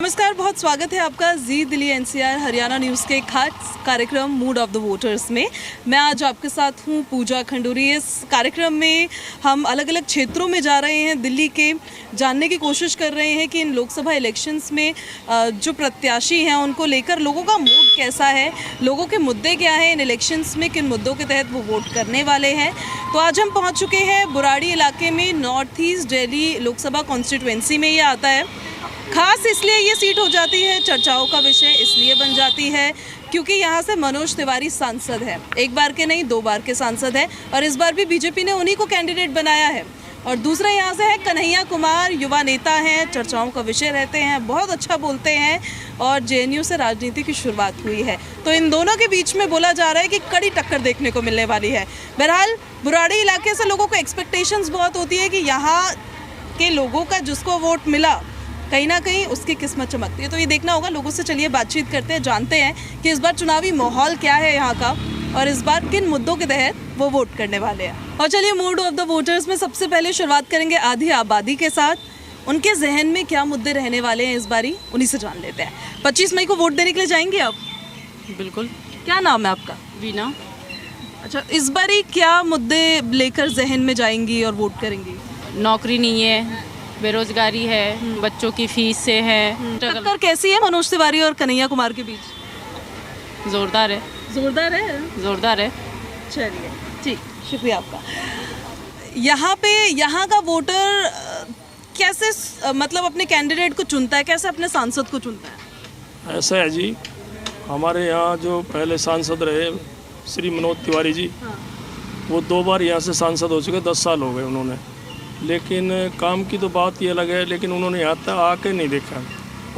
नमस्कार, बहुत स्वागत है आपका जी दिल्ली एनसीआर हरियाणा न्यूज़ के खास कार्यक्रम मूड ऑफ द वोटर्स में। मैं आज आपके साथ हूँ पूजा खंडूरी। इस कार्यक्रम में हम अलग अलग क्षेत्रों में जा रहे हैं दिल्ली के, जानने की कोशिश कर रहे हैं कि इन लोकसभा इलेक्शंस में जो प्रत्याशी हैं उनको लेकर लोगों का मूड कैसा है, लोगों के मुद्दे क्या हैं, इन इलेक्शंस में किन मुद्दों के तहत वो वोट करने वाले हैं। तो आज हम पहुँच चुके हैं बुराड़ी इलाके में, north east Delhi Lok Sabha constituency में ये आता है। खास इसलिए ये सीट हो जाती है, चर्चाओं का विषय इसलिए बन जाती है क्योंकि यहाँ से मनोज तिवारी सांसद है, एक बार के नहीं 2 बार के सांसद है और इस बार भी बीजेपी ने उन्हीं को कैंडिडेट बनाया है। और दूसरा यहाँ से है कन्हैया कुमार, युवा नेता हैं, चर्चाओं का विषय रहते हैं, बहुत अच्छा बोलते हैं और जेएनयू से राजनीति की शुरुआत हुई है। तो इन दोनों के बीच में बोला जा रहा है कि कड़ी टक्कर देखने को मिलने वाली है। बहरहाल बुराड़ी इलाके से लोगों को एक्सपेक्टेशंस बहुत होती है कि यहाँ के लोगों का जिसको वोट मिला कहीं ना कहीं उसकी किस्मत चमकती है। तो ये देखना होगा, लोगों से चलिए बातचीत करते हैं, जानते हैं कि इस बार चुनावी माहौल क्या है यहाँ का और इस बार किन मुद्दों के तहत वो वोट करने वाले हैं। और चलिए मूड ऑफ द वोटर्स में सबसे पहले शुरुआत करेंगे आधी आबादी के साथ। उनके जहन में क्या मुद्दे रहने वाले हैं इस बारी, उन्हीं से जान लेते हैं। 25 मई को वोट देने के लिए जाएंगे आप? बिल्कुल। क्या नाम है आपका? वीना। अच्छा, इस बारी क्या मुद्दे लेकर जहन में जाएंगी और वोट करेंगी? नौकरी नहीं है, बेरोजगारी है, बच्चों की फीस से है। टक्कर कैसी है मनोज तिवारी और कन्हैया कुमार के बीच? जोरदार है। जोरदार है? जोरदार है। चलिए ठीक, शुक्रिया आपका। यहाँ का वोटर कैसे मतलब अपने कैंडिडेट को चुनता है, कैसे अपने सांसद को चुनता है? ऐसा है जी, हमारे यहाँ जो पहले सांसद रहे श्री मनोज तिवारी जी, वो 2 बार यहाँ से सांसद हो चुके, 10 साल हो गए उन्होंने। लेकिन काम की तो बात ये अलग है, लेकिन उन्होंने यहाँ तक आके नहीं देखा।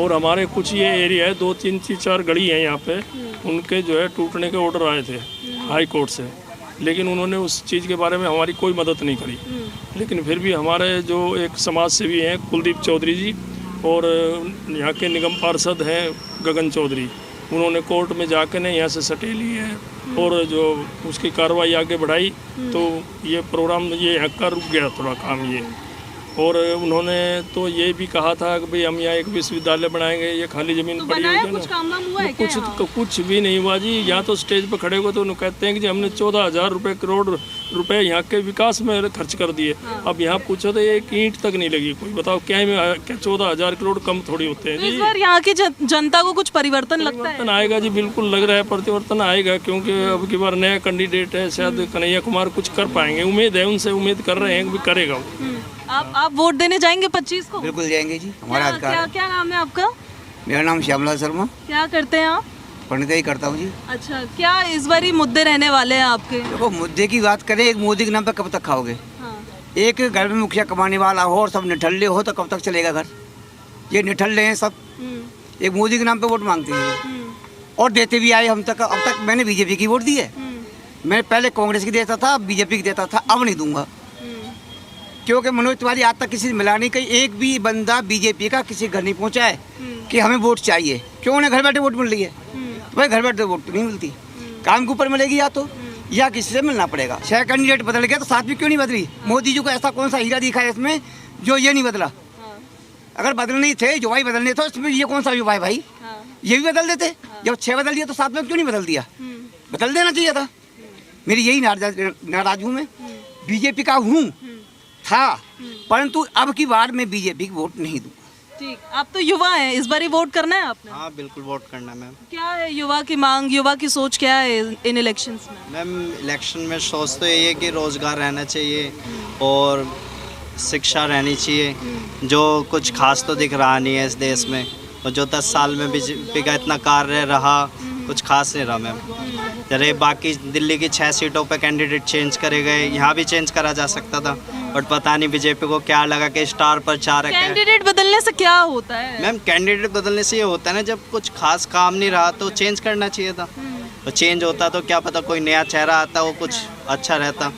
और हमारे कुछ ये एरिया है, 2 3 4 गली हैं यहाँ पे, उनके जो है टूटने के ऑर्डर आए थे हाई कोर्ट से, लेकिन उन्होंने उस चीज़ के बारे में हमारी कोई मदद नहीं करी। लेकिन फिर भी हमारे जो एक समाज सेवी हैं कुलदीप चौधरी जी और यहाँ के निगम पार्षद हैं गगन चौधरी, उन्होंने कोर्ट में जाके ने यहाँ से सटे ली है और जो उसकी कार्रवाई आगे बढ़ाई तो ये प्रोग्राम ये यहाँ का रुक गया थोड़ा काम ये। और उन्होंने तो ये भी कहा था कि भाई हम यहाँ एक विश्वविद्यालय बनाएंगे, ये खाली ज़मीन तो पड़ी हुई है कुछ काम वाम हुआ है कुछ क्या? तो कुछ भी नहीं हुआ जी। यहाँ तो स्टेज पर खड़े हुए तो उन्होंने कहते हैं कि जी हमने 14,000 करोड़ रुपए यहाँ के विकास में खर्च कर दिए। अब यहाँ पूछो तो एक ईंट तक नहीं लगी। कोई बताओ क्या 14,000 करोड़ कम थोड़ी होते हैं जी। इस बार यहाँ की जनता को कुछ परिवर्तन लगता है? परिवर्तन आएगा जी, बिल्कुल लग रहा है परिवर्तन आएगा, क्योंकि अब की बार नया कैंडिडेट है, शायद कन्हैया कुमार कुछ कर पाएंगे, उम्मीद है, उनसे उम्मीद कर रहे हैं कि करेगा वो। आप वोट देने जाएंगे 25 को? बिल्कुल जाएंगे जी, हमारा अधिकार है। क्या नाम है आपका? मेरा नाम श्यामलाल शर्मा। क्या करते हैं आप? पंडित ही करता हूँ जी। अच्छा, क्या इस बारी मुद्दे रहने वाले हैं आपके? देखो, मुद्दे की बात करें, एक मोदी के नाम पे कब तक खाओगे? हाँ। एक घर में मुखिया कमाने वाला हो और सब निठल्ले हो तो कब तक चलेगा घर? ये निठल्ले हैं सब, एक मोदी के नाम पे वोट मांगते हैं और देते भी आए हम तक। अब तक मैंने बीजेपी की वोट दी है। मैं पहले कांग्रेस की देता था, बीजेपी की देता था, अब नहीं दूंगा, क्योंकि मनोज तिवारी आज तक किसी से मिला नहीं। कहीं एक भी बंदा बीजेपी का किसी घर नहीं पहुंचा है कि हमें वोट चाहिए। क्यों उन्हें घर बैठे वोट मिल रही है? भाई घर बैठे वोट तो नहीं मिलती, काम के ऊपर मिलेगी या किसी से मिलना पड़ेगा। 6 कैंडिडेट बदल गया तो 7वीं क्यों नहीं बदली? मोदी जी को ऐसा कौन सा हीरा दिखा है इसमें जो ये नहीं बदला? अगर बदलने थे, जो भाई बदलने थे, इसमें ये कौन सा युवा है भाई? ये भी बदल देते। जब 6 बदल दिया तो 7 में क्यों नहीं बदल दिया? बदल देना चाहिए था। मेरी यही नाराज हूँ मैं, बीजेपी का हूँ था, परंतु अब की बार मैं बीजेपी की वोट नहीं दूंगा। ठीक, आप तो युवा हैं, इस बार वोट करना है आपने? हाँ बिल्कुल वोट करना है मैम। क्या है युवा की मांग, युवा की सोच क्या है इन इलेक्शंस में? मैम इलेक्शन में सोच तो यही है कि रोज़गार रहना चाहिए और शिक्षा रहनी चाहिए, जो कुछ खास तो दिख रहा नहीं है इस देश में। और जो 10 साल में बीजेपी का इतना कार्य रहा, कुछ खास नहीं रहा मैम। जरे बाकी दिल्ली की 6 सीटों पे कैंडिडेट चेंज करे गए, यहाँ भी चेंज करा जा सकता था, बट पता नहीं बीजेपी को क्या लगा कि स्टार प्रचारक है। कैंडिडेट बदलने से क्या होता है? मैम कैंडिडेट बदलने से ये होता है ना, जब कुछ खास काम नहीं रहा तो चेंज करना चाहिए था। तो चेंज होता तो क्या पता कोई नया चेहरा आता, वो कुछ अच्छा रहता।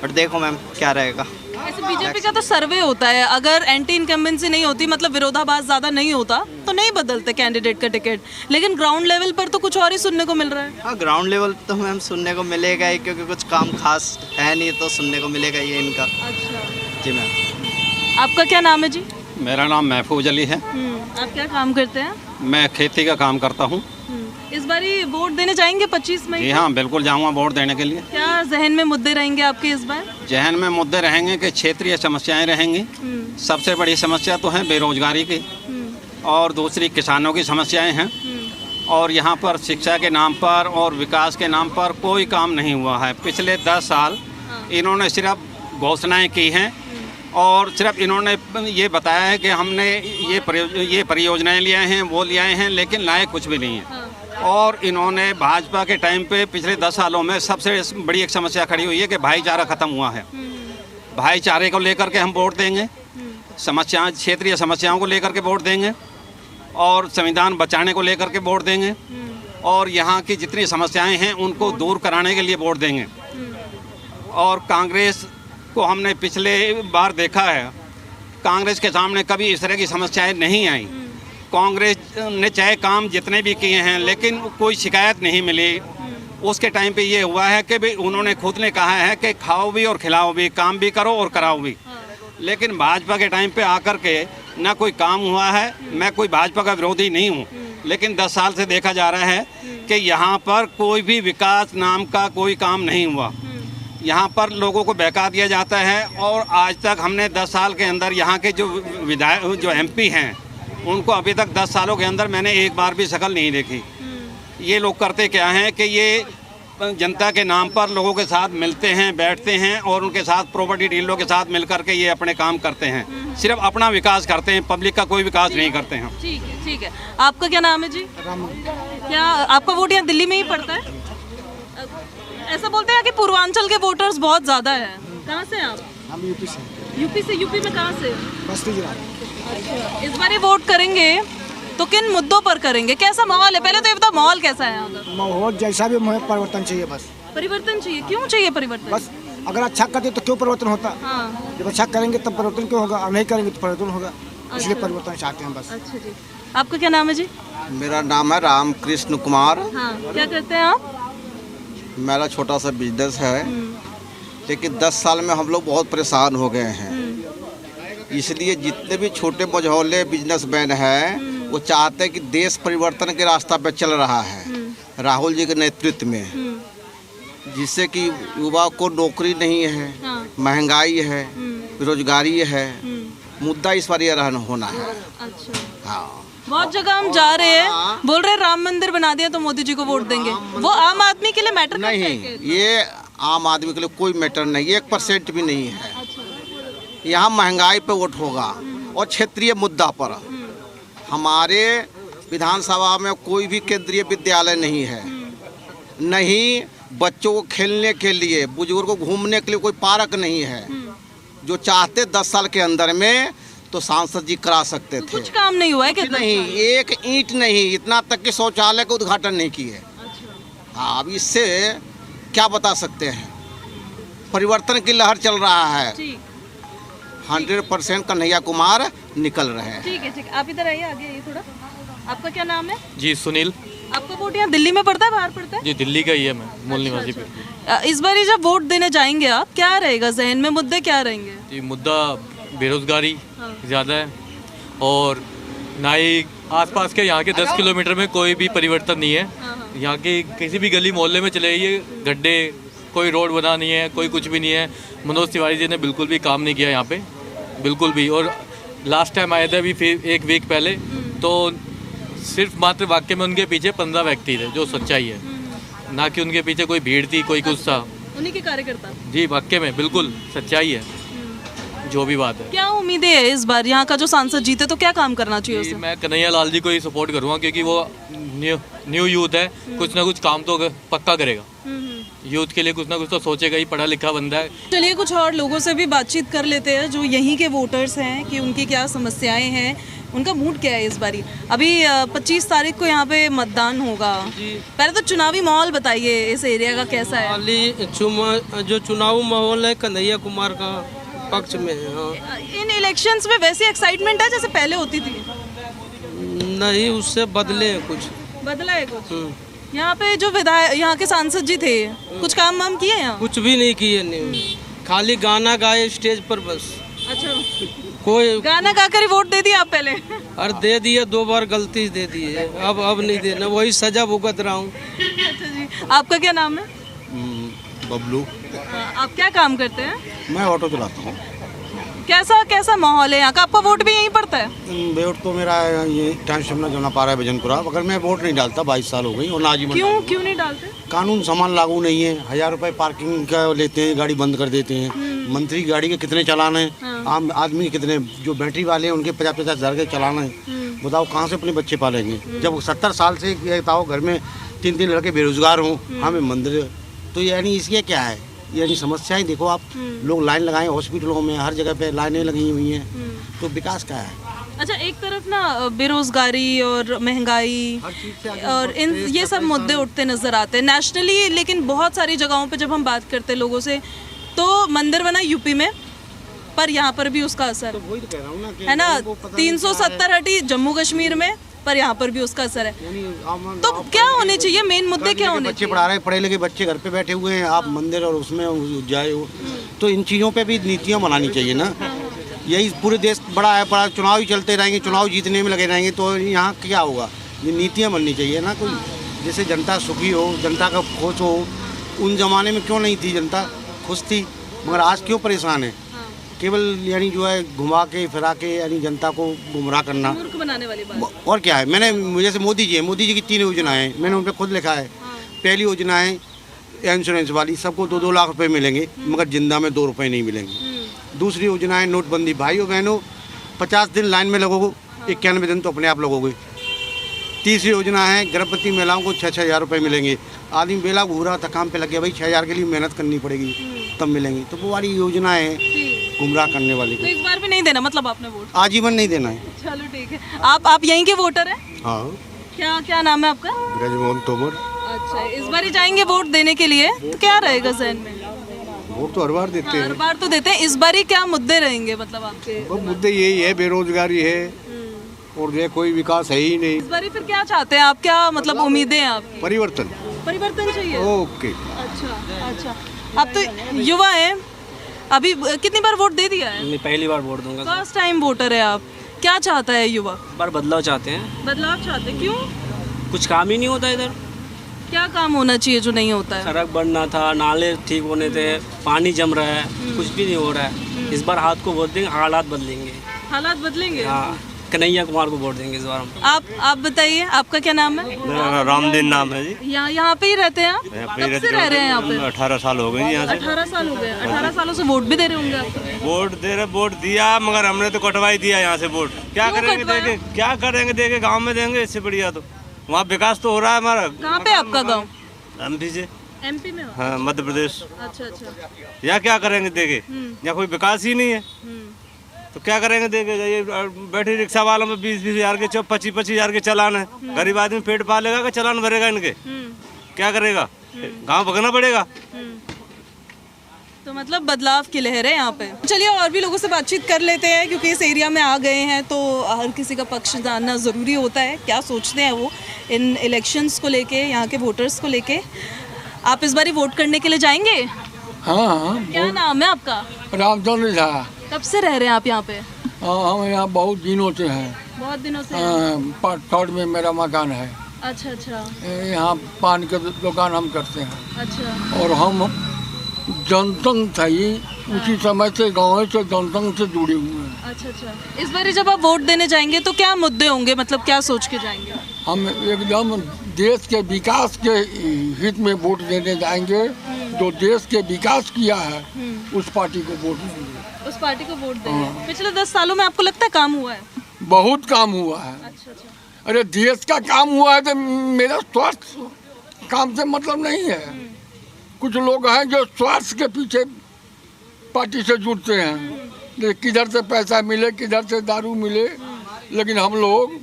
बट देखो मैम क्या रहेगा। ऐसे बीजेपी का तो सर्वे होता है, अगर एंटी इनकम्बेंसी नहीं होती, मतलब विरोधाभास ज़्यादा नहीं होता, तो नहीं बदलते कैंडिडेट का टिकट। लेकिन ग्राउंड लेवल पर तो कुछ और ही सुनने को मिल रहा है। हाँ ग्राउंड लेवल तो मैम सुनने को मिलेगा ही, क्योंकि कुछ काम खास है नहीं, तो सुनने को मिलेगा ये इनका। अच्छा जी मैम। आपका क्या नाम है जी? मेरा नाम महफूज अली है। आप क्या काम करते हैं? मैं खेती का काम करता हूँ। इस बारी वोट देने जाएंगे 25 मई जी को? हाँ, बिल्कुल जाऊँगा वोट देने के लिए। क्या जहन में मुद्दे रहेंगे आपके इस बार? जहन में मुद्दे रहेंगे कि क्षेत्रीय समस्याएं रहेंगी। सबसे बड़ी समस्या तो है बेरोजगारी की, और दूसरी किसानों की समस्याएं हैं। और यहाँ पर शिक्षा के नाम पर और विकास के नाम पर कोई काम नहीं हुआ है। पिछले 10 साल इन्होंने सिर्फ घोषणाएं की हैं, और सिर्फ इन्होंने ये बताया है कि हमने ये परियोजनाएं लिए हैं, वो लिए हैं, लेकिन लाए कुछ भी नहीं है। और इन्होंने भाजपा के टाइम पे पिछले 10 सालों में सबसे बड़ी एक समस्या खड़ी हुई है कि भाईचारा ख़त्म हुआ है। भाईचारे को लेकर के हम वोट देंगे, समस्याएं, क्षेत्रीय समस्याओं को लेकर के वोट देंगे, और संविधान बचाने को लेकर के वोट देंगे, और यहाँ की जितनी समस्याएं हैं उनको दूर कराने के लिए वोट देंगे। और कांग्रेस को हमने पिछले बार देखा है, कांग्रेस के सामने कभी इस तरह की समस्याएं नहीं आई। कांग्रेस ने चाहे काम जितने भी किए हैं, लेकिन कोई शिकायत नहीं मिली। उसके टाइम पे ये हुआ है कि भाई उन्होंने खुद ने कहा है कि खाओ भी और खिलाओ भी, काम भी करो और कराओ भी। लेकिन भाजपा के टाइम पे आकर के ना कोई काम हुआ है। मैं कोई भाजपा का विरोधी नहीं हूँ, लेकिन 10 साल से देखा जा रहा है कि यहाँ पर कोई भी विकास नाम का कोई काम नहीं हुआ। यहाँ पर लोगों को बहका दिया जाता है, और आज तक हमने 10 साल के अंदर यहाँ के जो विधायक जो MP हैं उनको अभी तक 10 सालों के अंदर मैंने एक बार भी शक्ल नहीं देखी। ये लोग करते क्या हैं कि ये जनता के नाम पर लोगों के साथ मिलते हैं, बैठते हैं, और उनके साथ प्रॉपर्टी डीलरों के साथ मिलकर के ये अपने काम करते हैं। सिर्फ अपना विकास करते हैं, पब्लिक का कोई विकास नहीं करते हैं। ठीक है, ठीक है। आपका क्या नाम है जी? क्या आपका वोट यहाँ दिल्ली में ही पड़ता है? ऐसा बोलते हैं कि पूर्वांचल के वोटर्स बहुत ज़्यादा है। कहाँ से हैं आप? हम यूपी से। यूपी से? यूपी में कहाँ से? बस्ती जिला। अच्छा, इस बार वोट करेंगे तो किन मुद्दों पर करेंगे? कैसा माहौल है? पहले तो ये बताओ, माहौल कैसा है यहाँ का? माहौल जैसा भी मुझे परिवर्तन चाहिए बस। परिवर्तन चाहिए? क्यों चाहिए परिवर्तन? बस अगर अच्छा करते तो क्यों परिवर्तन होता? हाँ। जब अच्छा करेंगे तब परिवर्तन क्यों होगा, और नहीं करेंगे तो परिवर्तन होगा। इसलिए परिवर्तन चाहते हैं बस। अच्छा जी। आपका क्या नाम है जी? मेरा नाम है रामकृष्ण कुमार। हाँ, क्या करते हैं आप? मेरा छोटा सा बिजनेस है, लेकिन 10 साल में हम लोग बहुत परेशान हो गए हैं। इसलिए जितने भी छोटे मझौले बिजनेसमैन हैं वो चाहते हैं कि देश परिवर्तन के रास्ता पे चल रहा है राहुल जी के नेतृत्व में, जिससे कि युवा को नौकरी नहीं है, महंगाई है, बेरोजगारी है। मुद्दा इस बार ये होना है। अच्छा। हाँ, बहुत जगह हम जा रहे हैं, बोल रहे हैं राम मंदिर बना दिया तो मोदी जी को वोट देंगे। वो आम आदमी के लिए मैटर करता है नहीं, ये आम आदमी के लिए कोई मैटर नहीं, 1% भी नहीं है। यहाँ महंगाई पे वोट होगा, और क्षेत्रीय मुद्दा पर। हमारे विधानसभा में कोई भी केंद्रीय विद्यालय नहीं है, नहीं बच्चों को खेलने के लिए, बुजुर्गों को घूमने के लिए कोई पार्क नहीं है। जो चाहते 10 साल के अंदर में तो सांसद जी करा सकते थे। कुछ काम नहीं हुआ है क्या? नहीं, एक ईंट नहीं, इतना तक कि शौचालय का उद्घाटन नहीं किए। हाँ, अब इससे क्या बता सकते हैं? परिवर्तन की लहर चल रहा है। 100% कन्हैया कुमार निकल रहे हैं। ठीक है, ठीक है। आप इधर आइए, आगे आइए थोड़ा। आपका क्या नाम है? जी सुनील। आपका वोट यहाँ दिल्ली में पड़ता है, बाहर पड़ता है? जी दिल्ली का ही है, मैं मूल निवासी पे। इस बार जब वोट देने जाएंगे आप, क्या रहेगा जहन में, मुद्दे क्या रहेंगे? जी मुद्दा बेरोजगारी ज़्यादा है, और ना ही आसपास के यहाँ के 10 किलोमीटर में कोई भी परिवर्तन नहीं है। यहाँ के किसी भी गली मोहल्ले में चले जाइए, गड्ढे, कोई रोड बना नहीं है, कोई कुछ भी नहीं है। मनोज तिवारी जी ने बिल्कुल भी काम नहीं किया यहाँ पे, बिल्कुल भी। और लास्ट टाइम आए थे अभी फिर 1 वीक पहले, तो सिर्फ मात्र वाक्य में उनके पीछे 15 व्यक्ति थे, जो सच्चाई है। ना कि उनके पीछे कोई भीड़ थी, कोई कुछ था। उन्हीं के कार्यकर्ता? जी, वाक्य में बिल्कुल सच्चाई है जो भी बात है। क्या उम्मीदें है इस बार? यहाँ का जो सांसद जीते तो क्या काम करना चाहिए उसे? मैं कन्हैया लाल जी को ही सपोर्ट करूँगा, क्योंकि वो न्यू यूथ है, कुछ ना कुछ काम तो पक्का करेगा। यूथ के लिए कुछ ना कुछ तो सोचेगा ही, पढ़ा लिखा बंदा है। चलिए कुछ और लोगों से भी बातचीत कर लेते हैं जो यहीं के वोटर्स हैं, कि उनकी क्या समस्याएं हैं, उनका मूड क्या है इस बारी। अभी 25 तारीख को यहाँ पे मतदान होगा। पहले तो चुनावी माहौल बताइए, इस एरिया का कैसा है? जो चुनाव माहौल है कन्हैया कुमार का पक्ष में है। हाँ। इन इलेक्शंस में वैसी एक्साइटमेंट है जैसे पहले होती थी? नहीं, उससे बदले हैं कुछ। बदला है कुछ? यहाँ पे जो विधायक, यहाँ के सांसद जी थे, कुछ काम वाम किए यहाँ? कुछ भी नहीं किए, नहीं। खाली गाना गाए स्टेज पर बस। अच्छा, कोई गाना गाकर ही वोट दे दिया आप पहले? अरे दे दिए, 2 बार गलती दे दी है, अब नहीं देना, वही सजा भुगत रहा हूँ। अच्छा जी, आपका क्या नाम है? बबलू। आप क्या काम करते हैं? मैं ऑटो चलाता हूँ। कैसा माहौल है यहाँ का? आपका वोट भी यहीं पड़ता है? वोट तो मेरा ये टाइम जमुना पारा है भजनपुरा, मगर मैं वोट नहीं डालता, 22 साल हो गई और नाजीवन। क्यों नहीं डालते? कानून समान लागू नहीं है, 1000 रुपए पार्किंग का लेते हैं, गाड़ी बंद कर देते हैं। मंत्री गाड़ी के कितने चलान है, आम आदमी के कितने, जो बैटरी वाले हैं उनके 50-50 हज़ार के चलान है। बताओ कहाँ से अपने बच्चे पालेंगे? जब 70 साल से ये बताओ घर में 3 लड़के बेरोजगार हों, हमें मंदिर, तो यानी इसके क्या है? यानी समस्याएं देखो आप, लोग लाइन लगाए हॉस्पिटलों में, हर जगह पे लाइनें लगी हुई हैं, तो विकास क्या है? अच्छा, एक तरफ ना बेरोजगारी और महंगाई और ये सब मुद्दे उठते नजर आते हैं नेशनली, लेकिन बहुत सारी जगहों पे जब हम बात करते हैं लोगों से, तो मंदिर बना यूपी में, पर यहाँ पर भी उसका असर तो वही तो कह रहा हूँ ना, है ना। 370 हटी जम्मू कश्मीर में, पर यहाँ पर भी उसका असर है। तो क्या होने चाहिए, मेन मुद्दे क्या होने चाहिए? बच्चे पढ़ा रहे, पढ़े लिखे बच्चे घर पे बैठे हुए हैं, आप मंदिर और उसमें जाए हो, तो इन चीज़ों पे भी नीतियाँ बनानी चाहिए ना। यही पूरे देश बड़ा है, बड़ा चुनाव ही चलते रहेंगे, चुनाव जीतने में लगे रहेंगे, तो यहाँ क्या होगा? ये नीतियाँ बननी चाहिए ना कोई, जैसे जनता सुखी हो, जनता का खुश हो। उन जमाने में क्यों नहीं थी जनता खुश थी, मगर आज क्यों परेशान है? केवल यानी जो है घुमा के फिरा के यानी जनता को गुमराह करना, मूर्ख बनाने वाली बात। और क्या है? मैंने जैसे मोदी जी की 3 योजनाएं हैं, मैंने उन पर खुद लिखा है। पहली योजना है इंश्योरेंस वाली, सबको 2-2 लाख रुपए मिलेंगे, मगर जिंदा में 2 रुपए नहीं मिलेंगे। दूसरी योजना है नोटबंदी, भाइयों बहनों 50 दिन लाइन में लगोगे, 91 दिन तो अपने आप लगोगे। तीसरी योजना है गर्भवती महिलाओं को 6-6 हज़ार रुपये मिलेंगे। आदमी बेला घूरा था, काम पे लग गया, भाई 6 हज़ार के लिए मेहनत करनी पड़ेगी तब मिलेंगे। तो वो वाली योजना है गुमराह करने वाली। तो इस बार भी नहीं देना मतलब आपने वोट? आजीवन नहीं देना है। चलो ठीक है। आप यहीं के वोटर हैं? हाँ। क्या नाम है आपका? ब्रजमोहन तोमर। अच्छा, इस बार ही जाएंगे वोट देने के लिए, तो क्या रहेगा जहन में? वोट तो हर बार देते हैं। हर बार तो देते हैं, इस बार ही क्या मुद्दे रहेंगे मतलब आपके? वो मुद्दे यही है, बेरोजगारी है और ये कोई विकास है ही नहीं। इस बार ही फिर क्या चाहते हैं आप, क्या मतलब उम्मीदें हैं आपकी? परिवर्तन चाहिए। ओके। अच्छा, आप तो युवा हैं, अभी कितनी बार वोट दे दिया है? पहली बार वोट दूंगा। फर्स्ट टाइम वोटर है आप। क्या चाहता है युवा? बार बदलाव चाहते हैं। बदलाव चाहते क्यों? कुछ काम ही नहीं होता इधर। क्या काम होना चाहिए जो नहीं होता है? सड़क बनना था, नाले ठीक होने थे, पानी जम रहा है, कुछ भी नहीं हो रहा है। इस बार हाथ को वोट देंगे, हालात बदलेंगे। हालात बदलेंगे? हाँ, कन्हैया कुमार को वोट देंगे इस बार हम। आप बताइए, आपका क्या नाम है? मेरा रामदीन नाम है जी। यहाँ पे ही रहते हैं आप? कब से रह रहे हैं यहाँ पे? 18 साल हो गए जी यहाँ से। 18 साल हो गए। 18 सालों से वोट भी दे रहे होंगे आप? वोट दिया, मगर हमने तो कटवाई दिया यहाँ से वोट। क्या करेंगे देके गाँव में देंगे, इससे बढ़िया तो वहाँ विकास तो हो रहा है हमारा। कहाँ पे आपका गाँव? MP से। MP में? हाँ, मध्य प्रदेश। अच्छा। यहाँ क्या करेंगे देके, यहाँ कोई विकास ही नहीं है, तो क्या करेंगे देके? ये बैटरी रिक्शा वालों में 20-20 हज़ार के 25-25 हज़ार के चलान है। गरीब आदमी पेट पालेगा कि चलान भरेगा इनके? क्या करेगा? गांव भगना पड़ेगा। तो मतलब बदलाव की लहर है यहाँ पे। चलिए और भी लोगों से बातचीत कर लेते हैं, क्योंकि इस एरिया में आ गए हैं तो हर किसी का पक्ष जानना ज़रूरी होता है। क्या सोचते हैं वो इन इलेक्शंस को लेके, यहाँ के वोटर्स को लेके। आप इस बार वोट करने के लिए जाएंगे? हाँ। क्या नाम है आपका? रामचंद्र झा। कब से रह रहे हैं आप यहाँ पे? हम यहाँ बहुत दिनों से हैं। बहुत दिनों से? पार्ट में मेरा मकान है। अच्छा। यहाँ पान के दुकान हम करते हैं। अच्छा। और हम जनसंघ था ही, उसी समय से गाँव से जनसंघ से जुड़े हुए हैं। अच्छा। इस बार जब आप वोट देने जाएंगे तो क्या मुद्दे होंगे, मतलब क्या सोच के जाएंगे? हम एकदम देश के विकास के हित में वोट देने जाएंगे। जो देश के विकास किया है उस पार्टी को वोट देंगे। उस पार्टी को वोट देंगे। पिछले 10 सालों में आपको लगता है काम हुआ है? बहुत काम हुआ है। अच्छा। अरे देश का काम हुआ है तो मेरा स्वास्थ्य काम से मतलब नहीं है। कुछ लोग हैं जो स्वास्थ्य के पीछे पार्टी से जुड़ते हैं, किधर से पैसा मिले, किधर से दारू मिले, लेकिन हम लोग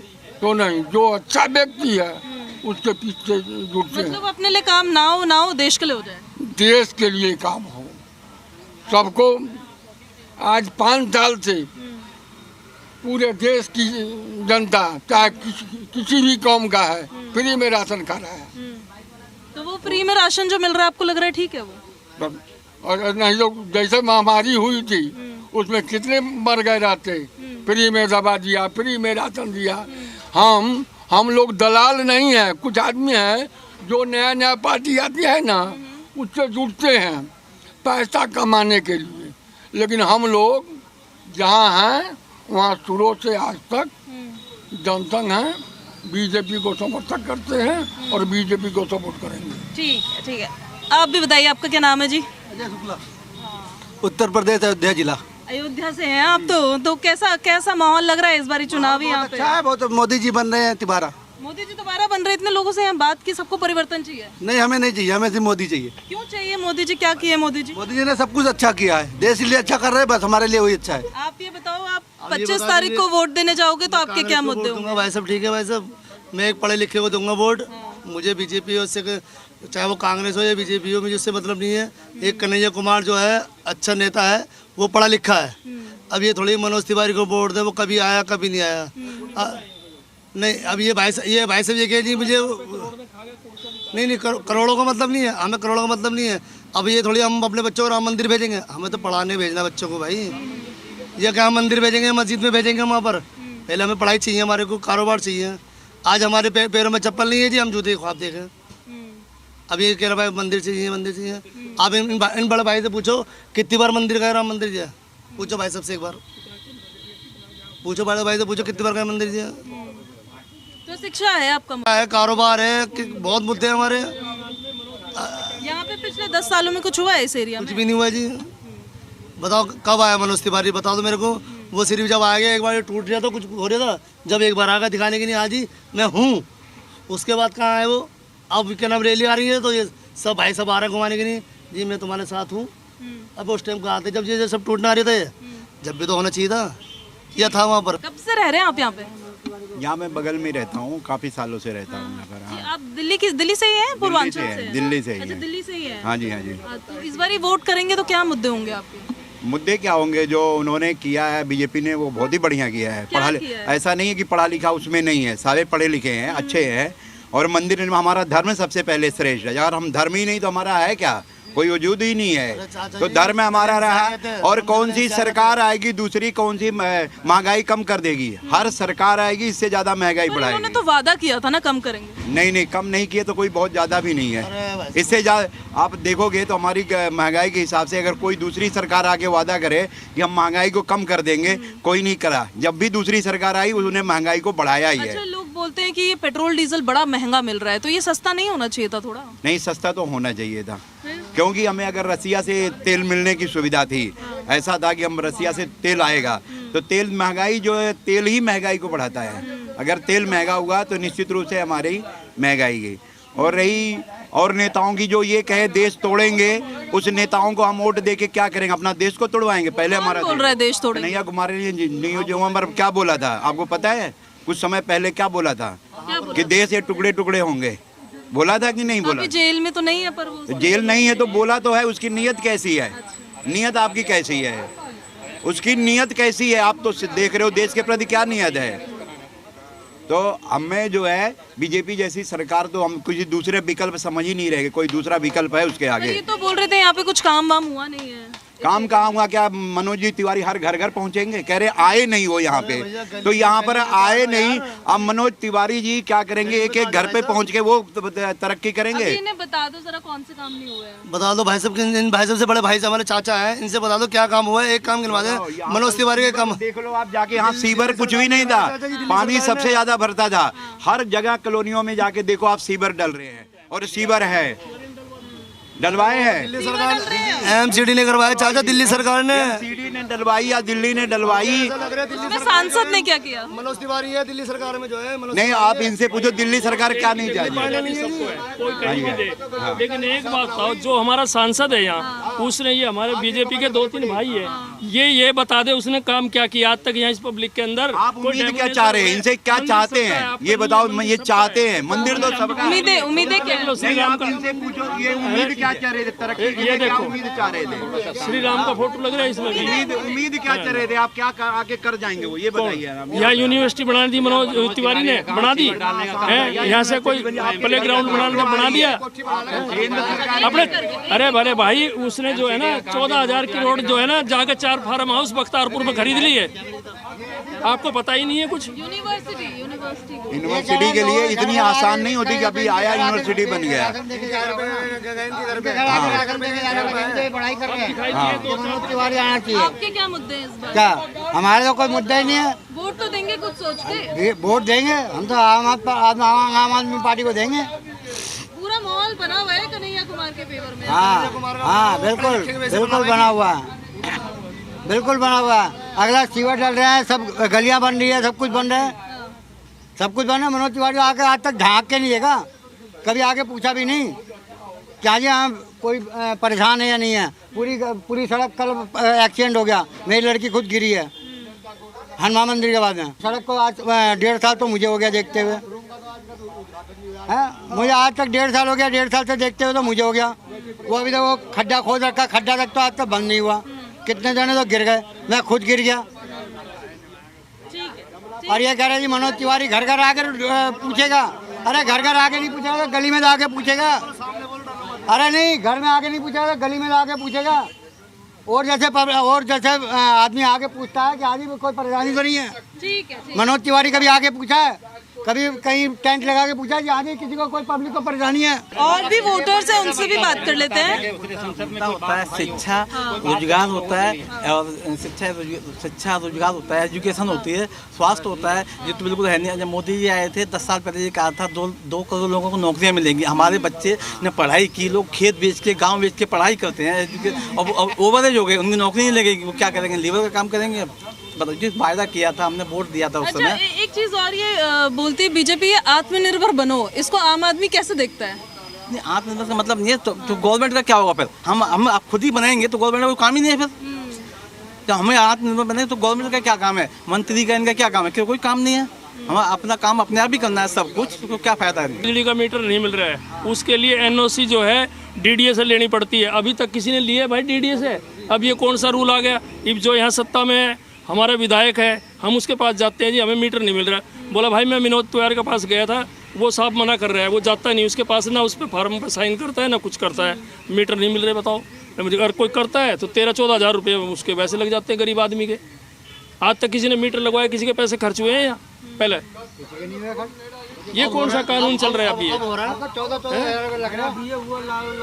तो नहीं, जो अच्छा व्यक्ति है उसके पीछे जुड़ते हैं। मतलब अपने लिए काम ना हो, देश के लिए हो जाए। देश के लिए काम हो सबको। आज 5 साल से पूरे देश की जनता चाहे किसी भी कौम का है, फ्री में राशन खा रहा है। तो वो फ्री में राशन जो मिल रहा है आपको लग रहा है ठीक है वो? और नहीं तो जैसे महामारी हुई थी उसमें कितने मर गए रहते। फ्री में दवा दिया, फ्री में राशन दिया। हम लोग दलाल नहीं है, कुछ आदमी है जो नया नया पार्टी आती है ना, उससे जुड़ते हैं पैसा कमाने के लिए। लेकिन हम लोग जहाँ हैं वहाँ शुरू से आज तक जनसंघ है, बीजेपी को समर्थन करते हैं और बीजेपी को सपोर्ट करेंगे। ठीक है, ठीक है। आप भी बताइए, आपका क्या नाम है जी? अजय शुक्ला, उत्तर प्रदेश अयोध्या जिला। अयोध्या से हैं आप तो कैसा माहौल लग रहा है इस बार चुनावी यहाँ पे? अच्छा है, बहुत। मोदी जी बन रहे हैं दोबारा। मोदी जी दोबारा बन रहे, इतने लोगों से यहाँ बात की, सबको परिवर्तन चाहिए? नहीं, हमें नहीं चाहिए, हमें सिर्फ मोदी चाहिए। क्यों चाहिए मोदी जी? क्या किए मोदी जी? मोदी जी ने सब कुछ अच्छा किया है, देश के लिए अच्छा कर रहे हैं, बस हमारे लिए वही अच्छा है। आप ये बताओ, आप 25 तारीख को वोट देने जाओगे तो आपके क्या मुद्दे होंगे? भाई साहब ठीक है भाई साहब, मैं एक पढ़े लिखे को दूंगा वोट। मुझे बीजेपी और से, चाहे वो कांग्रेस हो या बीजेपी हो, मुझे उससे मतलब नहीं है। एक कन्हैया कुमार जो है अच्छा नेता है, वो पढ़ा लिखा है। अब ये थोड़ी मनोज तिवारी को वोट दे, वो कभी आया कभी नहीं आया। नहीं, अब ये भाई साहब ये कह जी मुझे नहीं करोड़ों का मतलब नहीं है, हमें करोड़ों का मतलब नहीं है। अब ये थोड़ी हम अपने बच्चों को राम मंदिर भेजेंगे, हमें तो पढ़ाने भेजना बच्चों को भाई। ये क्या हम मंदिर भेजेंगे, मस्जिद में भेजेंगे वहाँ पर? पहले हमें पढ़ाई चाहिए, हमारे को कारोबार चाहिए। आज हमारे पैरों में चप्पल नहीं है जी, हम जूते ख्वाब देखें। अब ये कह रहा भाई मंदिर चाहिए, मंदिर चाहिए। आप इन बड़े भाई से पूछो कितनी बार मंदिर गए, राम मंदिर गया? पूछो भाई सबसे एक बार, पूछो बड़े भाई से पूछो कितनी बार गए मंदिर गया? तो शिक्षा है आपका, है कारोबार है, बहुत मुद्दे हैं हमारे यहाँ पे। पिछले 10 सालों में कुछ हुआ है इस एरिया में? कुछ भी नहीं हुआ जी। बताओ कब आया मनोज तिवारी, बताओ तो मेरे को। वो सिर्फ जब आ गया, एक बार टूट गया तो कुछ हो रहा था, जब एक बार आ गया दिखाने के लिए आज ही मैं हूँ, उसके बाद कहाँ है वो? अब क्या नाम रैली आ रही है तो ये सब भाई सब आ रहे हैं घुमाने के लिए, जी मैं तुम्हारे साथ हूँ। अब उस टाइम कहाँ थे जब ये सब टूटने आ रहे थे? जब भी तो होना चाहिए था, या था वहाँ पर। कब से रह रहे हैं आप यहाँ पे? यहाँ मैं बगल में रहता हूँ, काफी सालों से रहता हूँ यहाँ पर। हाँ। आप दिल्ली से ही हैं? पूर्वांचल से? दिल्ली से ही अच्छा, है। दिल्ली से ही है। हाँ जी, हाँ जी। तो इस बार वोट करेंगे तो क्या मुद्दे होंगे आपके? मुद्दे क्या होंगे? जो उन्होंने किया है बीजेपी ने, वो बहुत ही बढ़िया किया है। ऐसा नहीं है कि पढ़ा लिखा उसमें नहीं है, सारे पढ़े लिखे हैं, अच्छे हैं। और मंदिर में हमारा धर्म सबसे पहले श्रेष्ठ है। अगर हम धर्म ही नहीं तो हमारा है क्या? कोई वजूद ही नहीं है। तो धर्म हमारा रहा। और कौन सी सरकार आएगी दूसरी, कौन सी महंगाई कम कर देगी? हर सरकार आएगी इससे ज्यादा महंगाई बढ़ाएगी। उन्होंने तो वादा किया था ना कम करेंगे। नहीं, कम नहीं किए तो कोई बहुत ज्यादा भी नहीं है। इससे ज्यादा आप देखोगे तो हमारी महंगाई के हिसाब से अगर कोई दूसरी सरकार आके वादा करे कि हम महंगाई को कम कर देंगे, कोई नहीं करा। जब भी दूसरी सरकार आई उन्होंने महंगाई को बढ़ाया ही है। अच्छा, लोग बोलते हैं कि ये पेट्रोल डीजल बड़ा महंगा मिल रहा है, तो ये सस्ता नहीं होना चाहिए था थोड़ा? नहीं, सस्ता तो होना चाहिए था, क्योंकि हमें अगर रसिया से तेल मिलने की सुविधा थी, ऐसा था कि हम रसिया से तेल आएगा तो तेल महंगाई जो है, तेल ही महंगाई को बढ़ाता है। अगर तेल महंगा हुआ तो निश्चित रूप से हमारी महंगाई गई। और रही और नेताओं की जो ये कहे देश तोड़ेंगे, उस नेताओं को हम वोट दे के क्या करेंगे? अपना देश को तोड़वाएंगे? पहले हमारा बोल रहा है देश तोड़ेंगे। नहीं, हमारे लिए जो हमारा क्या बोला था आपको पता है? कुछ समय पहले क्या बोला था? कि देश ये टुकड़े टुकड़े होंगे, बोला था कि नहीं बोला? अभी जेल में तो नहीं है, पर वो जेल नहीं है तो बोला तो है। उसकी नीयत कैसी है? नीयत आपकी कैसी है? उसकी नीयत कैसी है? आप तो देख रहे हो देश के प्रति क्या नीयत है। तो हमें जो है बीजेपी जैसी सरकार, तो हम कुछ दूसरे विकल्प समझ ही नहीं रहे। कोई दूसरा विकल्प है उसके आगे? ये तो बोल रहे थे यहाँ पे कुछ काम वाम हुआ नहीं है। काम कहाँ हुआ? क्या मनोज जी तिवारी हर घर घर पहुंचेंगे? कह रहे आए नहीं वो यहाँ पे, तो यहाँ पर आए नहीं। अब मनोज तिवारी जी क्या करेंगे? एक एक घर पे पहुंच के वो तरक्की करेंगे? इन्हें बता दो जरा कौन से काम नहीं हुए हैं। बता दो भाई साहब, इन भाई साहब से बड़े भाई साहब हमारे चाचा हैं, इनसे बता दो क्या काम हुआ है। एक काम गिनवा दे मनोज तिवारी का काम। देख लो आप जाके, यहाँ सीवर कुछ भी नहीं था, पानी सबसे ज्यादा भरता था। हर जगह कॉलोनियों में जाके देखो आप, सीवर डल रहे हैं। और सीवर है डलवाए हैं, दिल्ली सरकार एमसीडी ने करवाया चाचा, दिल्ली सरकार ने। एमसीडी ने डलवाई या दिल्ली ने डलवाई? सांसद ने क्या किया? मनोज तिवारी है दिल्ली सरकार में जो है। नहीं, आप इनसे पूछो दिल्ली सरकार क्या नहीं चाहिए। लेकिन एक बात था, जो हमारा सांसद है यहाँ, उसने ये हमारे बीजेपी के 2-3 भाई है, ये बता दे उसने काम क्या किया आज तक यहाँ इस पब्लिक के अंदर। आप उम्मीद क्या चाह रहे हैं? इनसे क्या चाहते हैं ये बताओ। ये चाहते हैं मंदिर तो सबका, उम्मीदें क्या? आप इनसे पूछो ये उम्मीद क्या चाह रहे थे? तरक्की ये देखो, उम्मीद चाह रहे थे? श्री राम का फोटो लग रहा है इसमें। उम्मीद उम्मीद क्या कर रहे थे आप, क्या आगे कर जाएंगे वो, ये बताइए। यहाँ यूनिवर्सिटी बनानी थी मनोज तिवारी ने, बना दी है। यहाँ से कोई प्ले ग्राउंड बना दिया अपने। अरे भले भाई, उसने जो है ना 14,000 की रोड जो है ना जाकर 4 फार्म हाउस बख्तारपुर में खरीद ली है। आपको पता ही नहीं है कुछ। यूनिवर्सिटी के लिए इतनी आसान नहीं होती कि अभी आया यूनिवर्सिटी बन गया। पढ़ाई कर रहे हैं, मनोज तिवारी आना चाहिए। आपके क्या मुद्दे हैं इस बार? क्या हमारे तो कोई मुद्दा ही नहीं है। वोट तो देंगे कुछ सोच के? वोट देंगे हम तो आम आदमी पार्टी को देंगे। पूरा माहौल बना हुआ है कन्हैया कुमार के फेवर में। हाँ बिल्कुल बिल्कुल बना हुआ है, बिल्कुल बना हुआ है। अगला सीवर डल रहे हैं, सब गलियां बन रही है, सब कुछ बन रहा है, सब कुछ बन रहा है। मनोज तिवारी आके आज तक ढांक के नहीं देगा, कभी आगे पूछा भी नहीं क्या जी हाँ कोई परेशान है या नहीं है। पूरी सड़क कल एक्सीडेंट हो गया, मेरी लड़की खुद गिरी है हनुमान मंदिर के बाद में। सड़क को आज 1.5 साल तो मुझे हो गया देखते हुए, है मुझे आज तक 1.5 साल हो गया, 1.5 साल से देखते हुए तो मुझे हो गया। वो अभी तक वो खड्डा खोद रखा, खड्डा तक तो आज तक बंद नहीं हुआ। कितने जने तो गिर गए, मैं खुद गिर गया। और ये कह रहे जी मनोज तिवारी घर घर आकर पूछेगा। अरे घर घर आके नहीं पूछेगा तो गली में आके पूछेगा। अरे नहीं, घर में आके नहीं पूछेगा तो गली में आके पूछेगा। और जैसे आदमी आके पूछता है कि आदमी कोई परेशानी तो नहीं है। ठीक है। मनोज तिवारी कभी आके पूछा है, कभी कहीं टेंट लगा के पूछा कि आगे किसी को कोई पब्लिक को परेशानी है? और भी वोटर्स हैं, उनसे भी बात कर लेते हैं। होता है शिक्षा रोजगार होता है, और शिक्षा रोजगार होता है, एजुकेशन होती है, स्वास्थ्य होता है। ये तो बिल्कुल है नहीं। जब मोदी जी आए थे 10 साल पहले ये कहा था 2 करोड़ लोगों को नौकरियां मिलेंगी। हमारे बच्चे ने पढ़ाई की, लोग खेत बेच के गाँव बेच के पढ़ाई करते हैं, अब ओवरेज हो गए, उनकी नौकरी नहीं लगेगी, वो क्या करेंगे, लेबर का काम करेंगे। जिस वायदा किया था, हमने वोट दिया था उस समय। अच्छा, एक चीज और, ये बोलती है बीजेपी आत्मनिर्भर बनो, इसको आम आदमी कैसे देखता है? नहीं, आत्मनिर्भर का मतलब नहीं है तो गवर्नमेंट का क्या होगा फिर? हम आप खुद ही बनाएंगे तो गवर्नमेंट का कोई काम ही नहीं है फिर। तो हमें आत्मनिर्भर बने तो गवर्नमेंट का क्या काम है, मंत्री का इनका क्या काम है? कोई काम नहीं है। हमें अपना काम अपने आप ही करना है सब कुछ, तो क्या फायदा है? बिजली का मीटर नहीं मिल रहा है, उसके लिए एनओसी जो है डीडीए से लेनी पड़ती है। अभी तक किसी ने लिया भाई डीडीए से? अब ये कौन सा रूल आ गया? अब जो यहाँ सत्ता में है, हमारा विधायक है, हम उसके पास जाते हैं जी हमें मीटर नहीं मिल रहा। बोला भाई मैं विनोद तिवारी के पास गया था, वो साहब मना कर रहा है, वो जाता नहीं उसके पास, ना उस पर फार्म पर साइन करता है ना कुछ करता है। मीटर नहीं मिल रहे, बताओ। मुझे अगर कोई करता है तो 13-14 हज़ार रुपये उसके वैसे लग जाते हैं गरीब आदमी के। आज तक किसी ने मीटर लगवाया, किसी के पैसे खर्च हुए हैं यहाँ पहले? ये कौन सा कानून चल रहा है अभी?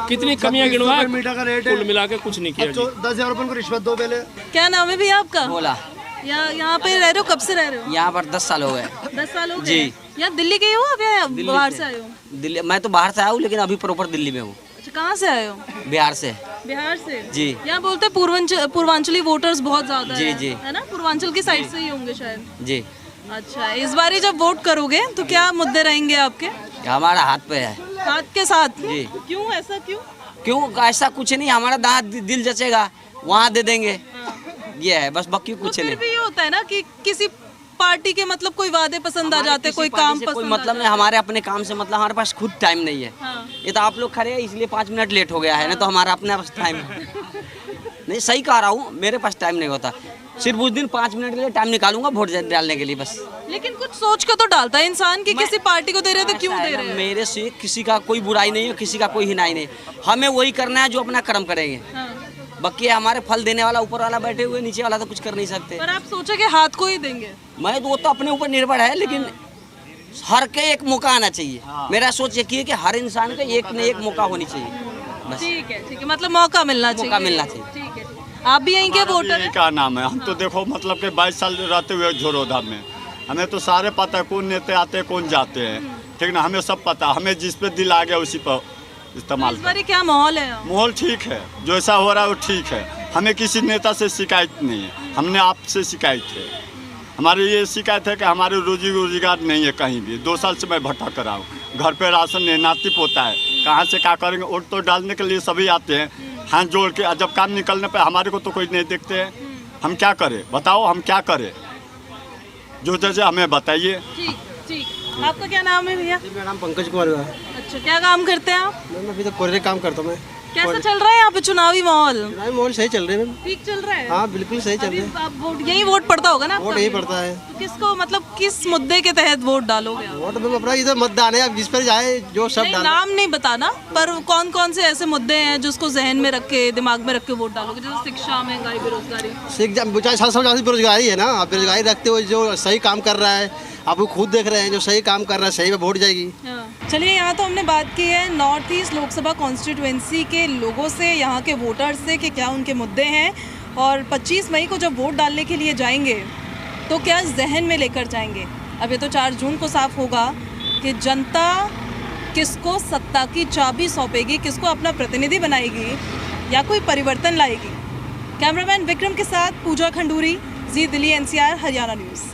कितनी कमियां गिनवा, कुल मिला के कुछ नहीं किया। 10,000 रुपये को रिश्वत दो पहले। क्या नाम है भैया आपका? बोला। यहाँ पे रह रहे हो, कब से रह रहे हो? यहाँ पर 10 साल हो गए। 10 साल हो गए जी। यहाँ दिल्ली के हो या बाहर से आए हो? दिल्ली, मैं तो बाहर से आया हूँ लेकिन अभी प्रॉपर दिल्ली में हूँ। अच्छा, कहाँ से आए हो? बिहार से। बिहार से जी। यहाँ बोलते हैं पूर्वांचली वोटर्स बहुत ज्यादा जी है, जी, है ना? पूर्वांचल की साइड से ही होंगे शायद। जी। अच्छा, इस बार जब वोट करोगे तो क्या मुद्दे रहेंगे आपके? हमारा हाथ पे है। हाथ के साथ? जी। क्यों ऐसा? क्यों ऐसा कुछ नहीं, हमारा दांत दिल जचेगा वहाँ दे देंगे, ये है बस, बाकी कुछ नहीं। फिर भी ये होता है ना कि किसी पार्टी के मतलब कोई वादे पसंद आ जाते, कोई काम पसंद, कोई मतलब नहीं। हमारे अपने काम से मतलब, हमारे पास खुद टाइम नहीं है। हाँ। ये तो आप लोग खड़े हैं इसलिए 5 मिनट लेट हो गया है, ना तो हमारा अपने पास टाइम नहीं। सही कह रहा हूँ, मेरे पास टाइम नहीं होता। सिर्फ उस दिन 5 मिनट के लिए टाइम निकालूंगा वोट डालने के लिए बस। लेकिन कुछ सोच कर तो डालता है इंसान कि किसी पार्टी को दे रहे तो क्यों दे रहे हैं? मेरे से किसी का कोई बुराई नहीं है, किसी का कोई हिनाई नहीं। हमें वही करना है जो अपना कर्म करेंगे। बाकी हमारे फल देने वाला ऊपर वाला बैठे हुए, नीचे वाला तो कुछ कर नहीं सकते। पर आप सोचे कि हाथ को ही देंगे? मैं तो वो तो अपने ऊपर निर्भर है, लेकिन हर के एक मौका आना चाहिए। मेरा सोच ये है कि हर इंसान को एक न एक मौका होनी चाहिए। ठीक है, मतलब मौका मिलना चाहिए। मौका मिलना चाहिए। ठीक है। आप भी यहीं के वोटर हैं? क्या नाम है? हम तो देखो मतलब कि 22 साल रहते हुए झोरोदा में, हमें तो सारे पता है कौन नेता आते हैं कौन जाते हैं, ठीक ना? हमें सब पता, हमें जिस पे दिल आ गया उसी पर इस्तेमाल। इस बार क्या माहौल है? माहौल ठीक है, जो ऐसा हो रहा है वो ठीक है। हमें किसी नेता से शिकायत नहीं है, हमने आपसे शिकायत है। हमारी ये शिकायत है कि हमारे रोजगार नहीं है कहीं भी। 2 साल से मैं भटक कर रहा हूँ, घर पे राशन नहीं, नातिप होता है, कहाँ से क्या करेंगे? वोट तो डालने के लिए सभी आते हैं, हाथ जोड़ के, जब काम निकलने पे हमारे को तो कोई नहीं देखते हैं। हम क्या करें बताओ, हम क्या करें? जो जैसे हमें बताइए। ठीक। आपका क्या नाम है भैया? मेरा नाम पंकज कुमार है। अच्छा, क्या काम करते हैं आप? मैं अभी तो कोरियर काम करता हूँ मैं। कैसा चल रहा है यहाँ पे चुनावी माहौल? माहौल सही चल रहे हैं। ठीक चल रहा है? हाँ बिल्कुल सही चल रहे हैं। अब वोट यही वोट पड़ता होगा ना? वोट यही पड़ता है। तो किसको मतलब किस मुद्दे के तहत वोट डालोगे? वोट में अपना इधर मतदान है, अब जिस पर जाए जो सब नहीं, नाम नहीं बताना, पर कौन कौन से ऐसे मुद्दे हैं जिसको जहन में रख के दिमाग में रख के वोट डालोगे? जैसे शिक्षा, महंगाई, बेरोजगारी। सब बेरोजगारी है ना, आप बेरोजगारी रखते हुए जो सही काम कर रहा है, आप वो खुद देख रहे हैं, जो सही काम कर रहा है सही में वोट जाएगी। चलिए, यहाँ तो हमने बात की है नॉर्थ ईस्ट लोकसभा कॉन्स्टिट्यूएंसी के लोगों से, यहाँ के वोटर्स से कि क्या उनके मुद्दे हैं, और 25 मई को जब वोट डालने के लिए जाएंगे तो क्या जहन में लेकर जाएंगे। अब ये तो 4 जून को साफ होगा कि जनता किसको सत्ता की चाबी सौंपेगी, किसको अपना प्रतिनिधि बनाएगी या कोई परिवर्तन लाएगी। कैमरामैन विक्रम के साथ पूजा खंडूरी, जी दिल्ली NCR हरियाणा न्यूज़।